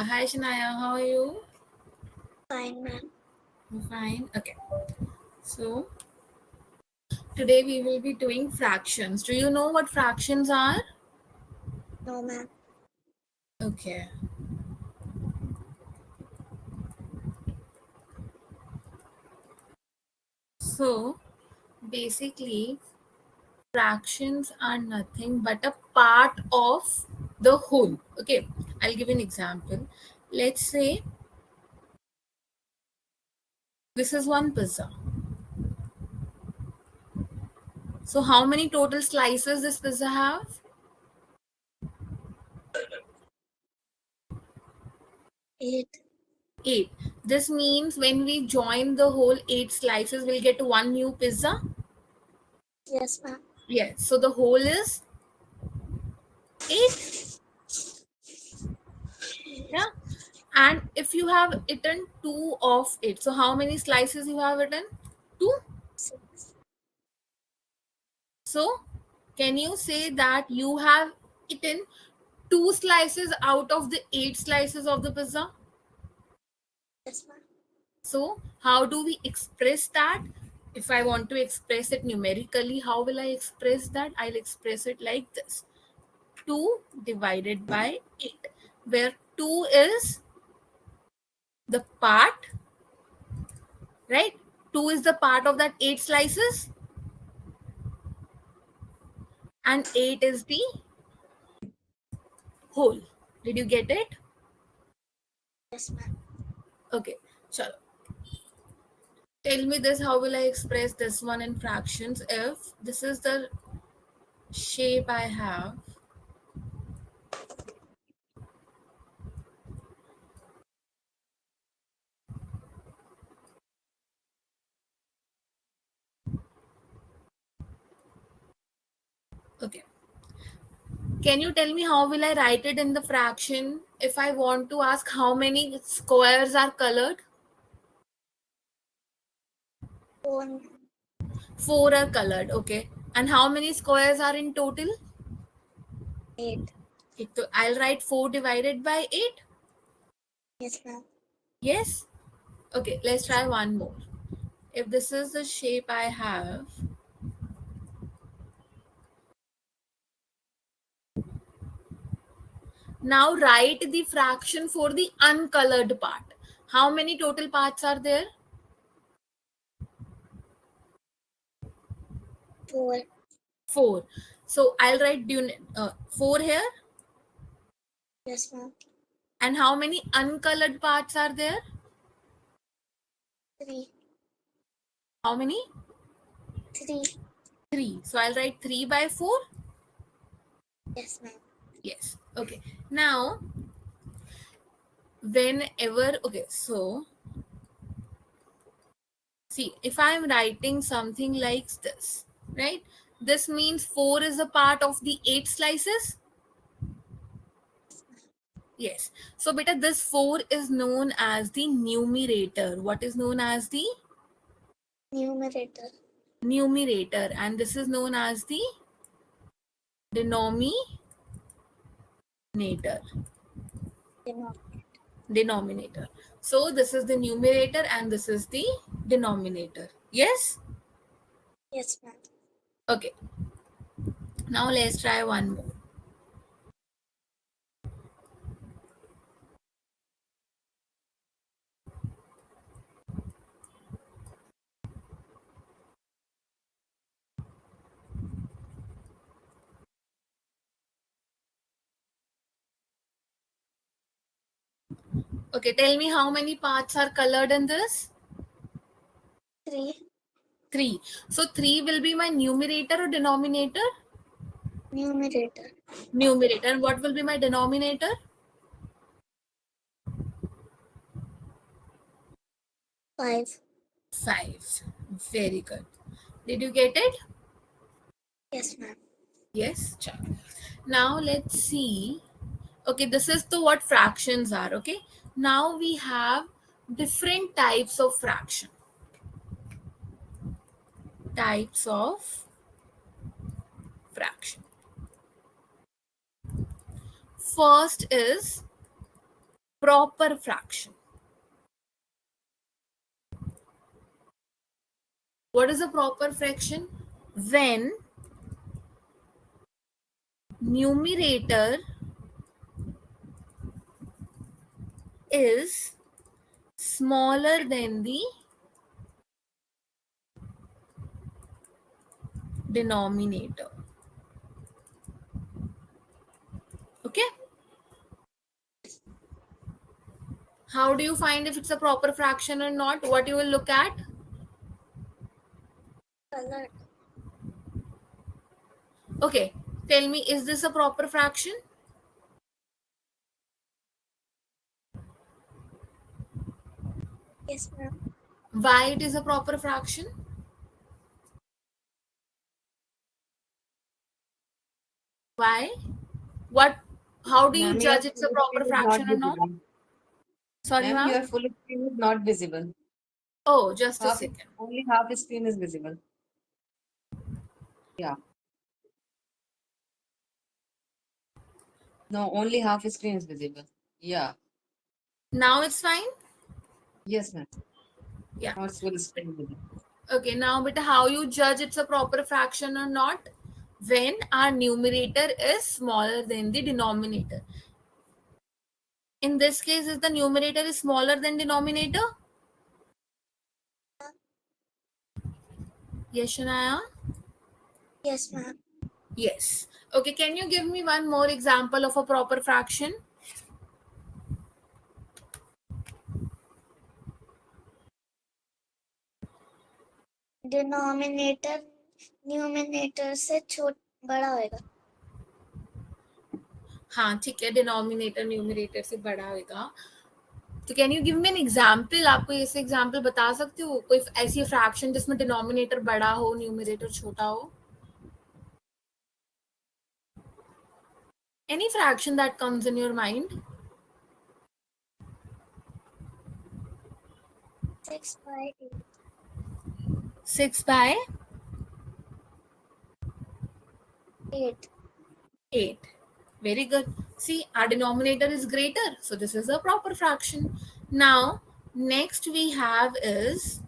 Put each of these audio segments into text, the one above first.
Hi Shanaya, how are you? Fine, ma'am. I'm fine. Okay. So today we will be doing fractions. Do you know what fractions are? No, ma'am. Okay. So basically, fractions are nothing but a part of the whole. Okay. I'll give you an example. Let's say this is one pizza. So how many total slices this pizza have? 8. 8. This means when we join the whole 8 slices, we'll get one new pizza. Yes, ma'am. Yes. So the whole is 8. Yeah. And if you have eaten 2 of it, so how many slices you have eaten? 2. 6. So can you say that you have eaten 2 slices out of the 8 slices of the pizza? Yes, ma'am. So how do we express that? If I want to express it numerically, how will I express that? I'll express it like this: 2 divided by 8, where 2 is the part, right? 2 is the part of that 8 slices, and 8 is the whole. Did you get it? Yes, ma'am. Okay. So tell me this: how will I express this one in fractions? If this is the shape I have, okay, can you tell me how will I write it in the fraction? If I want to ask how many squares are colored, 4. 4 are colored. Okay, and how many squares are in total? 8. So I'll write 4 divided by 8. Yes, ma'am. Yes. Okay, let's Yes. try one more. If this is the shape I have, now write the fraction for the uncolored part. How many total parts are there? 4. 4. So I'll write 4 here. Yes, ma'am. And how many uncolored parts are there? 3. How many? 3. 3. So I'll write 3 by 4. Yes, ma'am. Yes. Okay. Now, whenever, okay, so see, if I'm writing something like this, right? This means 4 is a part of the 8 slices. Yes. So, beta, this 4 is known as the numerator. What is known as the Numerator. numerator? And this is known as the denominator. Denominator. Denominator. So, this is the numerator and this is the denominator. Yes? Yes, ma'am. Okay. Now, let's try one more. Okay, tell me how many parts are colored in this? 3. 3. So 3 will be my numerator or denominator? Numerator. Numerator. And what will be my denominator? 5. 5. Very good. Did you get it? Yes, ma'am. Yes. Chalo. Now let's see. Okay, this is the what fractions are. Okay. Now we have different types of fraction. Types of fraction. First is proper fraction. What is a proper fraction? When numerator is smaller than the denominator. Okay. How do you find if it's a proper fraction or not? What you will look at? Color. Okay. Tell me, is this a proper fraction? Yes, ma'am. Why it is a proper fraction? Why? What? How do you Ma'am, your judge it's a full proper screen is not fraction or not? visible. Sorry, Ma'am, ma'am. your full screen is not visible. Oh, just a Half, second. only half screen is visible. Yeah. No, only half screen is visible. Yeah. Now it's fine. Yes, ma'am. Yeah. Now it's full screen visible. Okay. Now, but how you judge it's a proper fraction or not? When our numerator is smaller than the denominator. In this case, is the numerator is smaller than denominator? Yes, Shania? Yes, ma'am. Yes. Okay, can you give me one more example of a proper fraction? Denominator numerator से बड़ा होएगा. हाँ ठीक है, denominator numerator से बड़ा होगा. तो can you give me an example? आपको ऐसे एग्जाम्पल बता सकते हो कोई ऐसी फ्रैक्शन जिसमें डिनोमिनेटर बड़ा हो न्यूमरेटर छोटा हो? Any fraction that comes in your mind? 6/8. 6/8. 8. Very good. See, our denominator is greater, so this is a proper fraction. Now, next we have is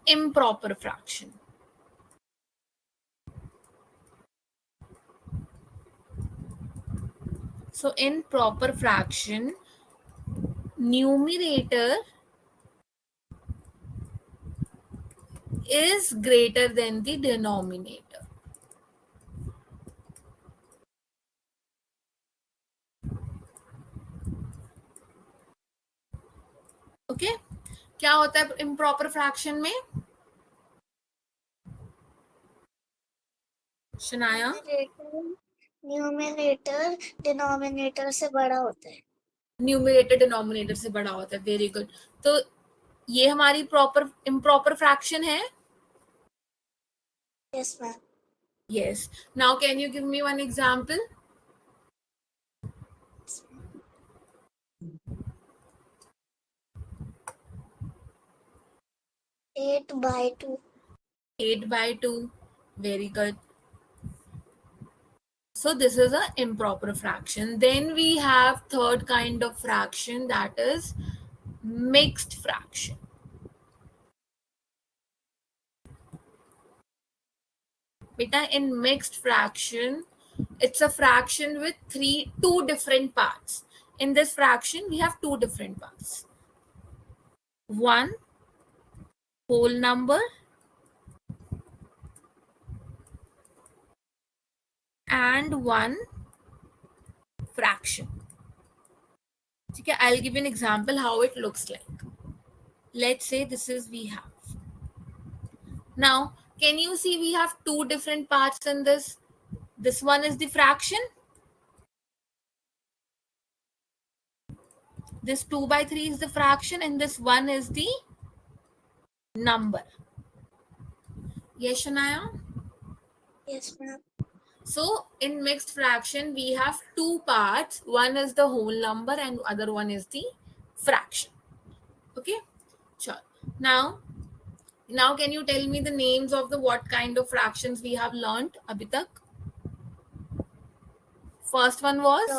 improper fraction. So in proper fraction, numerator is greater than the denominator. Okay okay? क्या होता है improper fraction में? Shanaya? Numerator denominator से बड़ा होता है. Numerator denominator से बड़ा होता है. Very good. तो ये हमारी प्रॉपर इम्प्रॉपर फ्रैक्शन है. Yes ma'am. Yes. Now can you give me one example? 8/2. 8/2. Very good. So this is an improper fraction. Then we have third kind of fraction, that is mixed fraction. Beta, in mixed fraction, it's a fraction with two different parts. In this fraction, we have two different parts. One whole number and one fraction. Okay, I'll give you an example how it looks like. Let's say this is we have. Now, can you see we have two different parts in this? This one is the fraction. This 2/3 is the fraction and this 1 is the number. Yes, Shania? Yes, ma'am. So in mixed fraction, we have two parts. One is the whole number and other one is the fraction. Okay? Sure. Now can you tell me the names of the what kind of fractions we have learned, abhi tak? First one was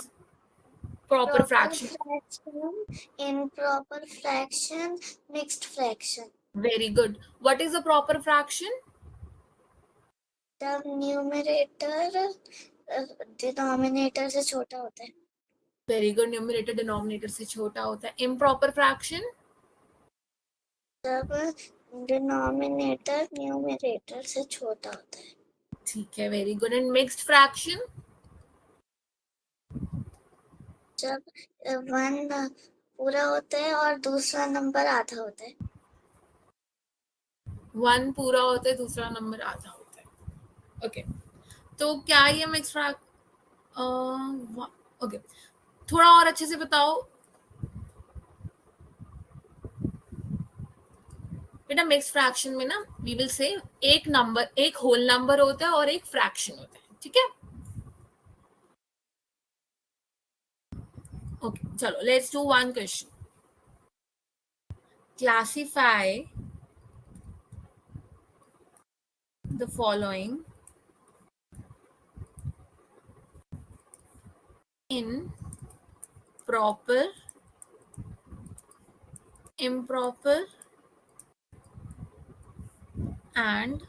proper Proper fraction. fraction, improper fraction, mixed fraction. Very good. What is a proper fraction? जब numerator denominator से छोटा होता है. Very good. Numerator denominator से छोटा होता है. Improper fraction? जब डिनोमिनेटर न्यूमरेटर से छोटा होता है. ठीक है. Very good. And mixed fraction? जब 1 पूरा होता है और दूसरा नंबर आधा होता है. 1 पूरा होता है, दूसरा नंबर आधा होता है. ओके. तो क्या ये मिक्स फ्रैक्शन? ओके. थोड़ा और अच्छे से बताओ. बेटा मिक्स फ्रैक्शन में ना वी विल से एक नंबर, एक होल नंबर होता है और एक फ्रैक्शन होता है. ठीक है. ओके. चलो let's do one question. Classify the following in proper, improper, and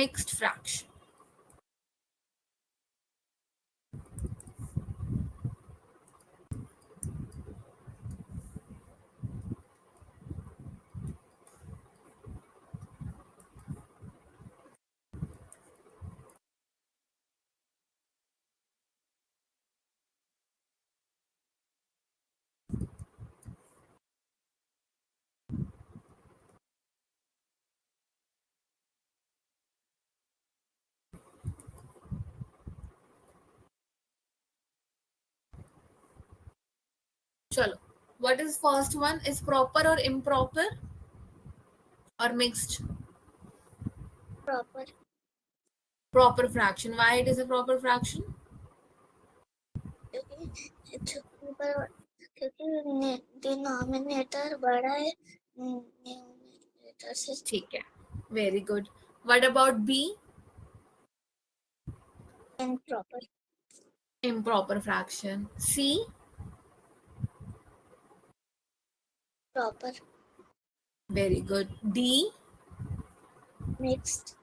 mixed fraction. Chalo. What is first one? Is proper or improper or mixed? Proper. Proper fraction. Why it is a proper fraction? क्योंकि denominator बड़ा है numerator से. ठीक है. Very good. What about B? Improper. Improper fraction. C? Proper. Very good. D? Mixed.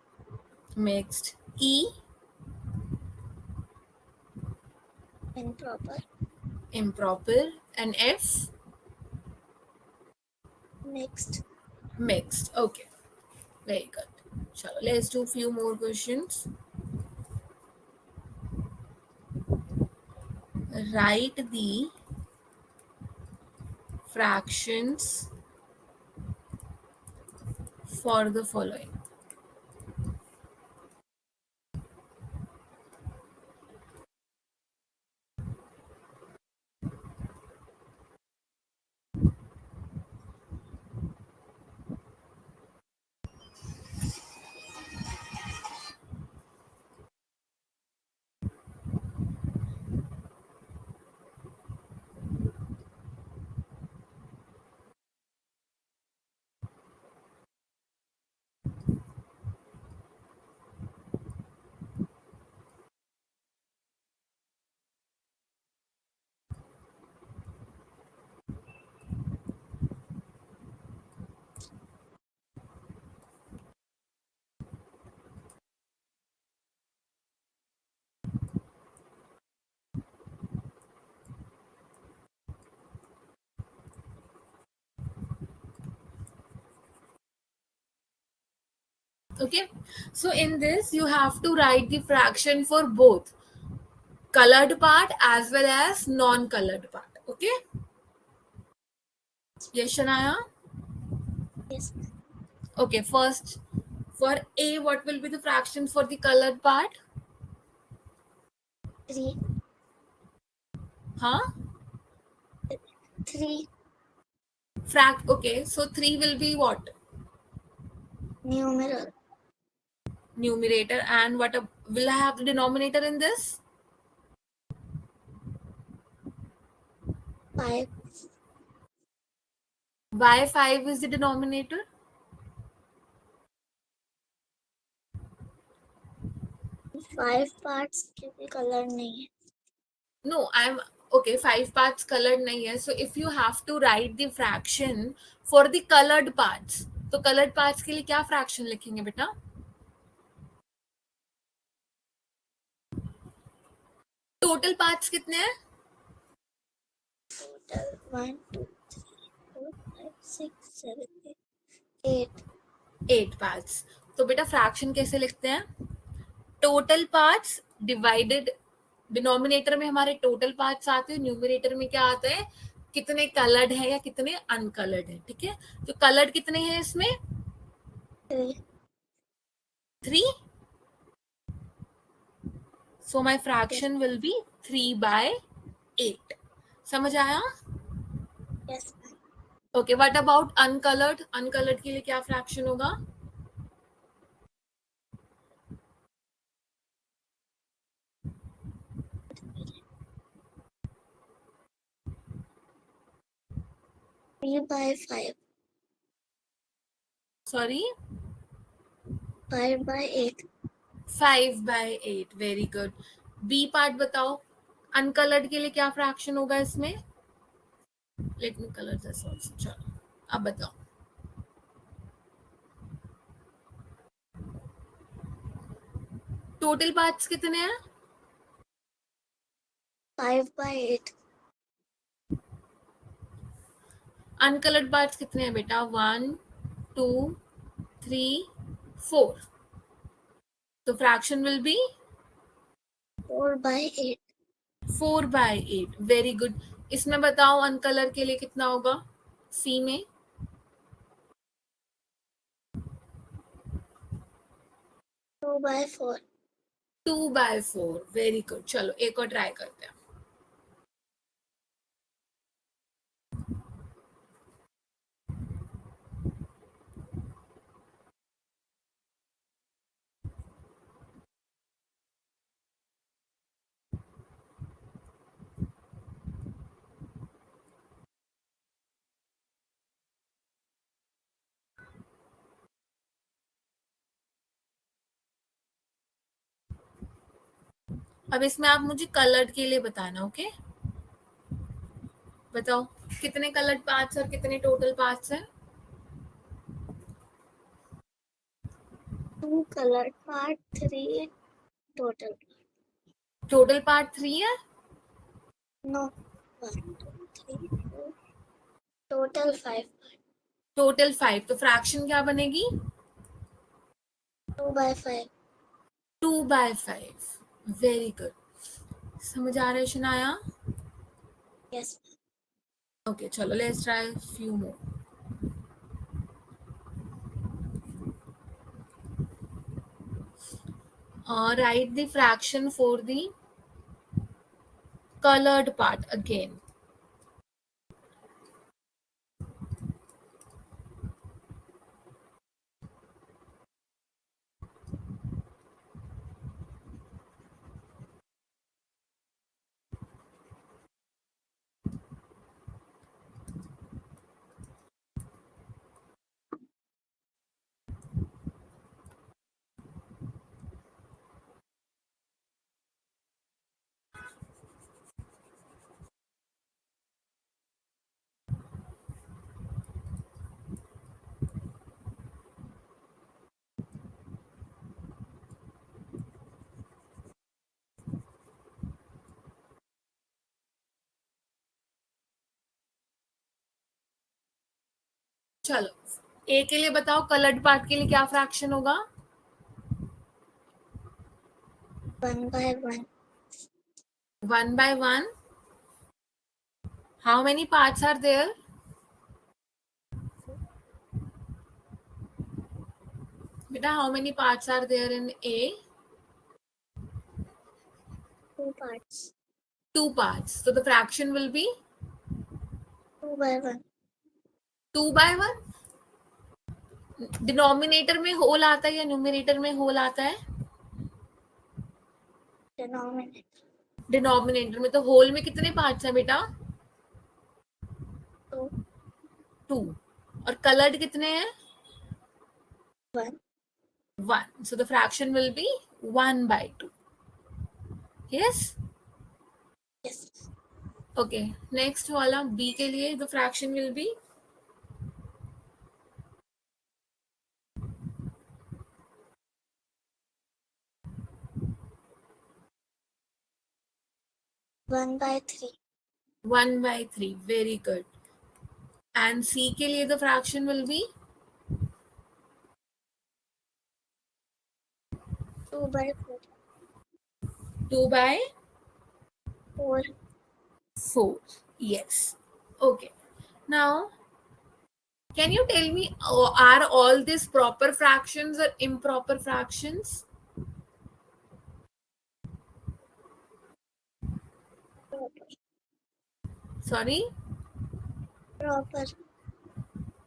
Mixed. E? Improper. Improper. And F? Mixed. Mixed. Okay. Very good. Chalo, let's do few more questions. Write the fractions for the following. Okay, so in this you have to write the fraction for both colored part as well as non-colored part. Okay. Yes, Shanaya? Yes. Okay, first for A, what will be the fraction for the colored part? 3. Huh? 3. Okay, so 3 will be what? Numeral. Numerator. And what will I have the denominator in this? 5. Why 5 is the denominator? 5 parts क्योंकि colour नहीं है. No, I'm okay. 5 parts colored nahi hai. So if you have to write the fraction for the colored parts, तो colored parts के लिए क्या fraction लिखेंगे बेटा? Total parts कितने हैं? Total 1, 2, 3, 4, 5, 6, 7, 8. 8 parts. तो बेटा fraction कैसे लिखते हैं? Total parts divided, डिनोमिनेटर में हमारे टोटल पार्ट्स आते हैं, न्यूमरेटर में क्या आता है, कितने कलर्ड है या कितने अनकलर्ड है. ठीक है, तो कलर्ड कितने हैं इसमें? 3. So my fraction will be 3/8. समझ आया? Yes. Okay, what about uncoloured? Uncoloured के लिए क्या फ्रैक्शन होगा? Three by 5. Sorry, 5 by 8. 5/8. Very good. B part बताओ, अनकलर्ड के लिए क्या फ्रैक्शन होगा इसमें? Let me colour this also. चलो अब बताओ. टोटल पार्ट्स कितने हैं? 5 by 8. अनकलर्ड पार्ट्स कितने हैं बेटा? 1, 2, 3, 4. तो fraction will be 4 by 8. 4/8. Very good. इसमें बताओ अनकलर के लिए कितना होगा? सी में 2 by 4. 2/4. Very good. चलो एक और ट्राई करते हैं. अब इसमें आप मुझे कलर्ड के लिए बताना. ओके, बताओ कितने कलर्ड पार्ट्स और कितने टोटल पार्ट्स हैं? 2 colored part, 3 total. Total part 3 है. No. 1, 2, 3, 4. Total 5. टोटल 5. तो फ्रैक्शन क्या बनेगी? 2 by 5. 2/5. Very good. समझ आ रहा है शनाया? Yes. ओके, चलो let's try few more. Write the fraction for the colored part again. चलो ए के लिए बताओ, कलर्ड पार्ट के लिए क्या फ्रैक्शन होगा? 1 by 1. 1/1. How many parts are there? Beta, how many parts are there in A? 2 parts. 2 parts. So the fraction will be 2 by 1. 2/1. Denominator में whole आता है या न्यूमरेटर में होल आता है? Denominator. डिनोमिनेटर में. तो होल में कितने पार्ट्स हैं बेटा? 2. 2. और कलर्ड कितने हैं? 1. 1. So the fraction will be 1/2. Yes. Yes. Okay, next वाला b के लिए the fraction will be 1/3. 1/3. Very good. And c के लिए the fraction will be 2/4. 2/4. 4. Yes. Okay. Now, can you tell me, are all these proper fractions or improper fractions? Proper. Sorry? Proper.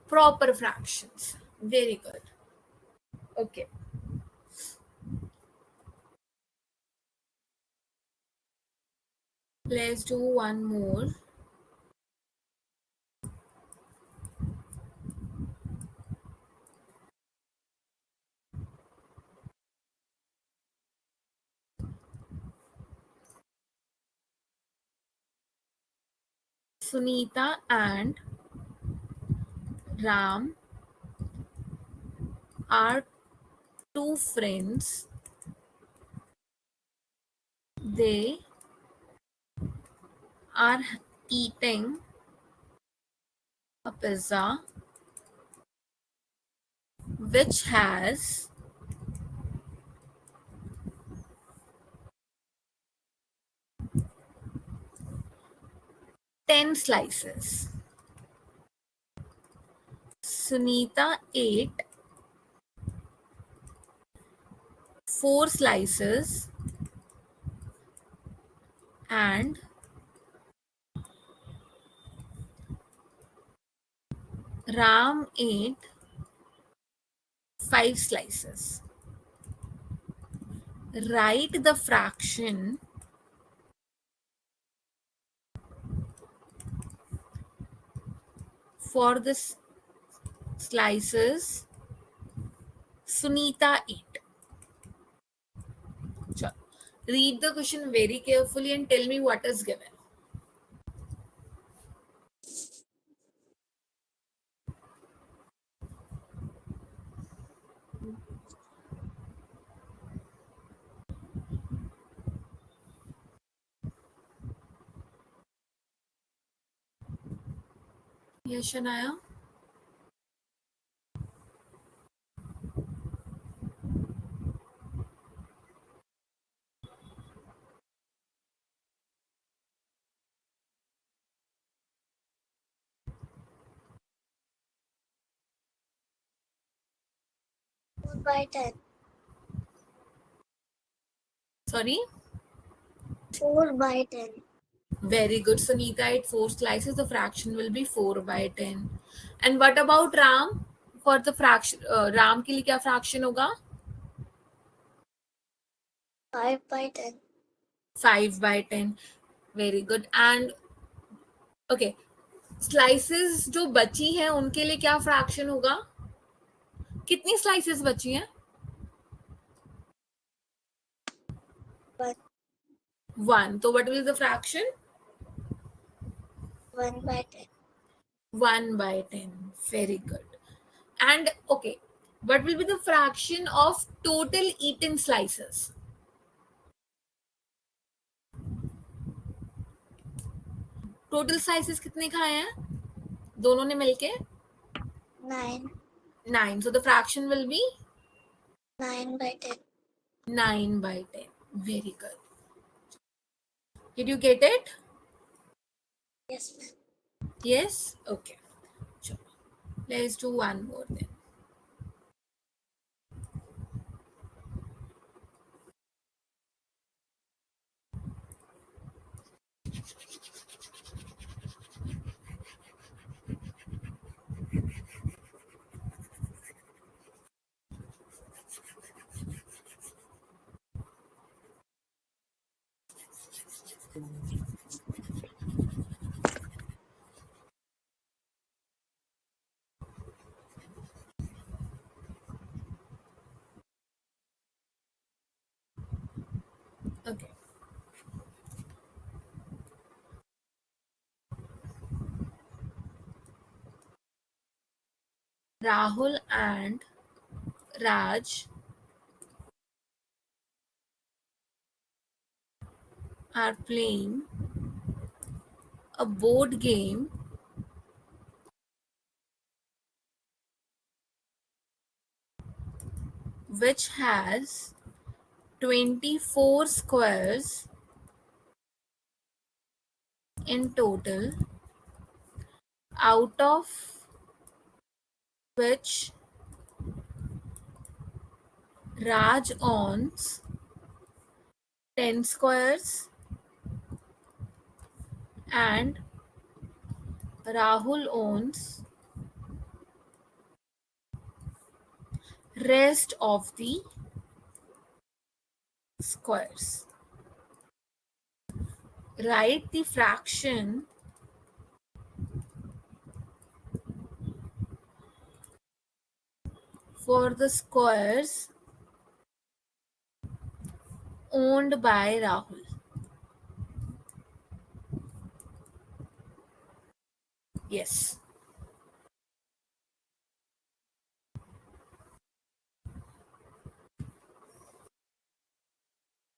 Proper fractions. Very good. Okay. Let's do one more. Sunita and Ram are two friends. They are eating a pizza which has 10 slices. Sunita ate 4 slices and Ram ate 5 slices. Write the fraction for the slices Sunita ate. Sure. Read the question very carefully and tell me what is given. Yes, Shanaya? Four by 10. Sorry? 4/10. Very good. Sunita ate 4 slices. The fraction will be 4/10. And what about Ram? For the fraction, Ram के लिए क्या fraction होगा? 5/10. 5/10. Very good. And okay, slices जो बची हैं उनके लिए क्या fraction होगा? कितनी slices बची हैं? 1. 1. So what will be the fraction? 1/10. 1/10. Very good. And okay, what will be the fraction of total eaten slices? Total slices कितने खाए हैं दोनों ने मिलके? 9. 9. So the fraction will be 9/10. 9/10. Very good. Did you get it? Yes, ma'am. Yes? Okay. Sure. Let's do one more then. Okay. Rahul and Raj are playing a board game which has 24 squares in total, out of which Raj owns 10 squares and Rahul owns rest of the squares. Write the fraction for the squares owned by Rahul. Yes.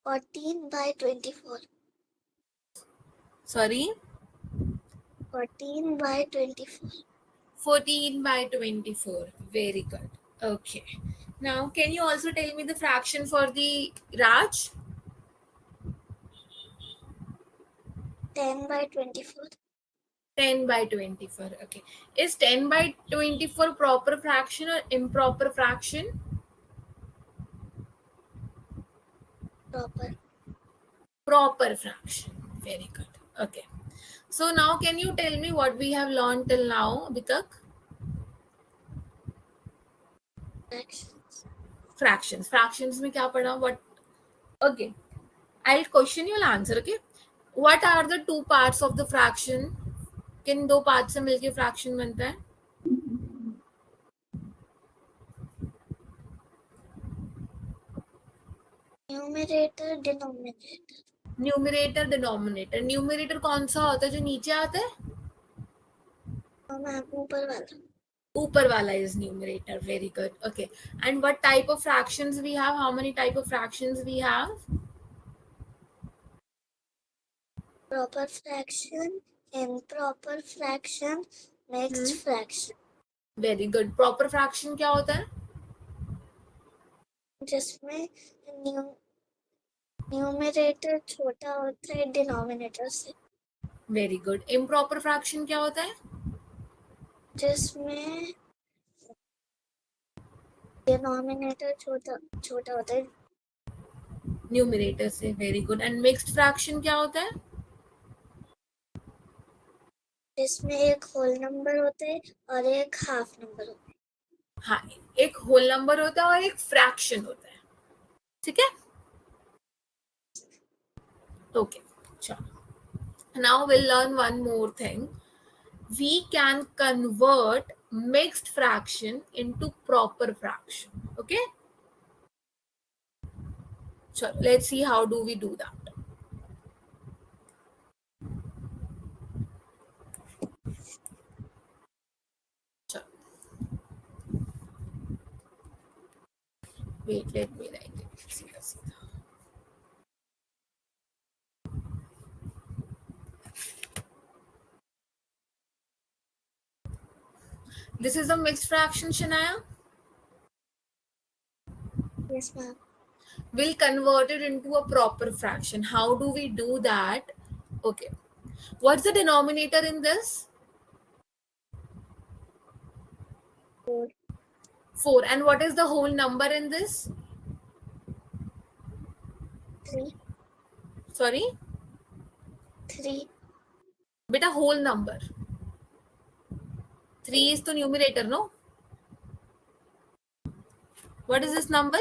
Fourteen by 24. Sorry? 14 by 24. 14 by 24. Very good. Okay. Now, can you also tell me the fraction for the Raj? 10 by 24. 10 by 24. Okay. Is 10 by 24 proper fraction or improper fraction? Proper. Proper fraction. Very good. Okay. So now can you tell me what we have learned till now, Bitak? Fractions. Fractions. Fractions में क्या पढ़ा? What? Okay. I'll question, you'll answer. Okay. What are the two parts of the fraction? किन दो part से मिलके fraction बनता है? Numerator, denominator. Numerator, denominator. Numerator कौन सा होता है जो नीचे आता है? और मैम ऊपर वाला. ऊपर वाला is numerator. Very good. Okay. And what type of fractions we have? How many type of fractions we have? Proper fraction, improper fraction, mixed fraction. Very good. Proper fraction क्या होता है? जिसमें न्यूमरेटर छोटा होता है डिनोमिनेटर से. Very good. Improper fraction क्या होता है? जिसमें डिनोमिनेटर छोटा होता है न्यूमरेटर से. Very good. And mixed fraction क्या होता है? जिसमें एक होल नंबर होता है और एक हाफ नंबर होता है. हाँ, एक होल नंबर होता है और एक फ्रैक्शन होता है. ठीक है? Okay. चलो. Now we'll learn one more thing. We can convert mixed fraction into proper fraction. Okay? So let's see how do we do that. So, wait, let me write it. सीधा सीधा. This is a mixed fraction, Shanaya. Yes, ma'am. We'll convert it into a proper fraction. How do we do that? Okay. What's the denominator in this? 4. 4. And what is the whole number in this? 3. Sorry? 3. Beta, whole number. 3 is the numerator, no? What is this number?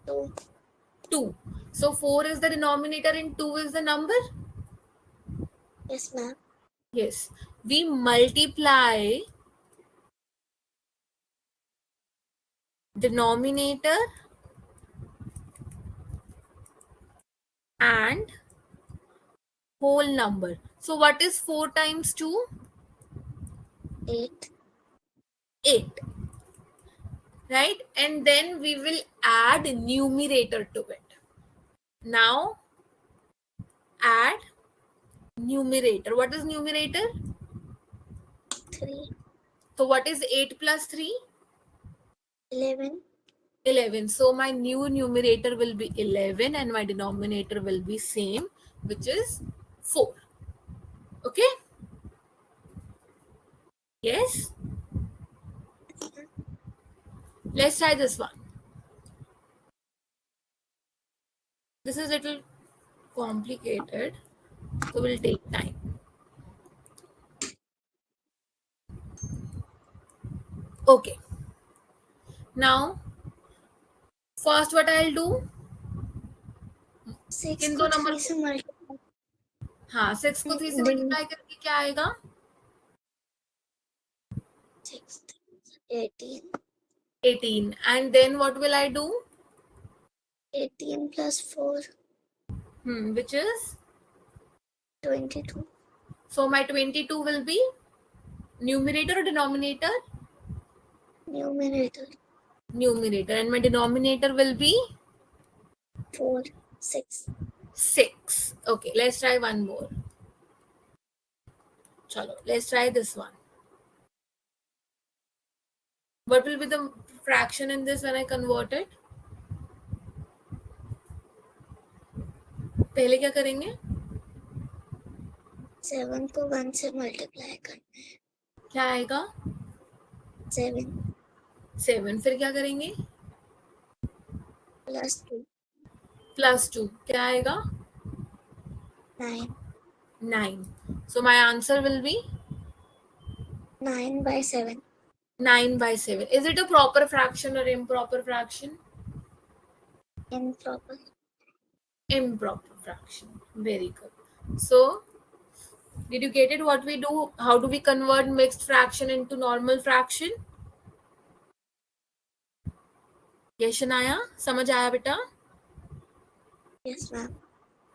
2. 2. So 4 is the denominator and 2 is the number? Yes, ma'am. Yes. We multiply denominator and whole number. So what is 4 times 2? 8. 8, right? And then we will add numerator to it. Now add numerator. What is numerator? 3, So what is 8 plus 3? 11, 11. So my new numerator will be 11 and my denominator will be same, which is 4. Okay? Yes? Let's try this one. This is a little complicated, so we'll take time. Okay. Now, first what I'll do, 6 किन को दो number 3 से multiply, हाँ 6 को 3 से multiply करके क्या आएगा? 6, 18, 18. And then what will I do? 18 plus 4, Which is? 22, So my 22 will be numerator or denominator? numerator, Numerator. And my denominator will be 4, 6, 6. Okay, let's try one more. Chalo, let's try this one. What will be the fraction in this when I convert it? पहले क्या करेंगे? 7 को 1 से multiply करना है, क्या आएगा? 7 7. फिर क्या करेंगे? plus 2, plus 2. क्या आएगा? 9, 9. So my answer will be 9 by 7, 9 by 7. Is it a proper fraction or improper fraction? improper, Improper fraction. Very good. So, did you get it? What we do? How do we convert mixed fraction into normal fraction? Yes, Shanaya? समझ आया बेटा? yes ma'am,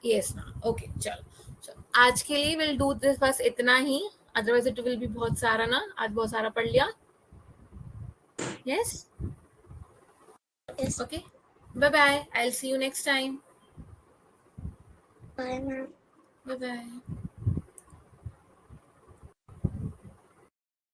Yes ma'am. Okay, चलो आज के लिए will do this बस इतना ही, otherwise it will be बहुत सारा ना, आज बहुत सारा पढ़ लिया. Yes? yes, Okay. Bye bye. I'll see you next time. bye ma'am. Bye bye.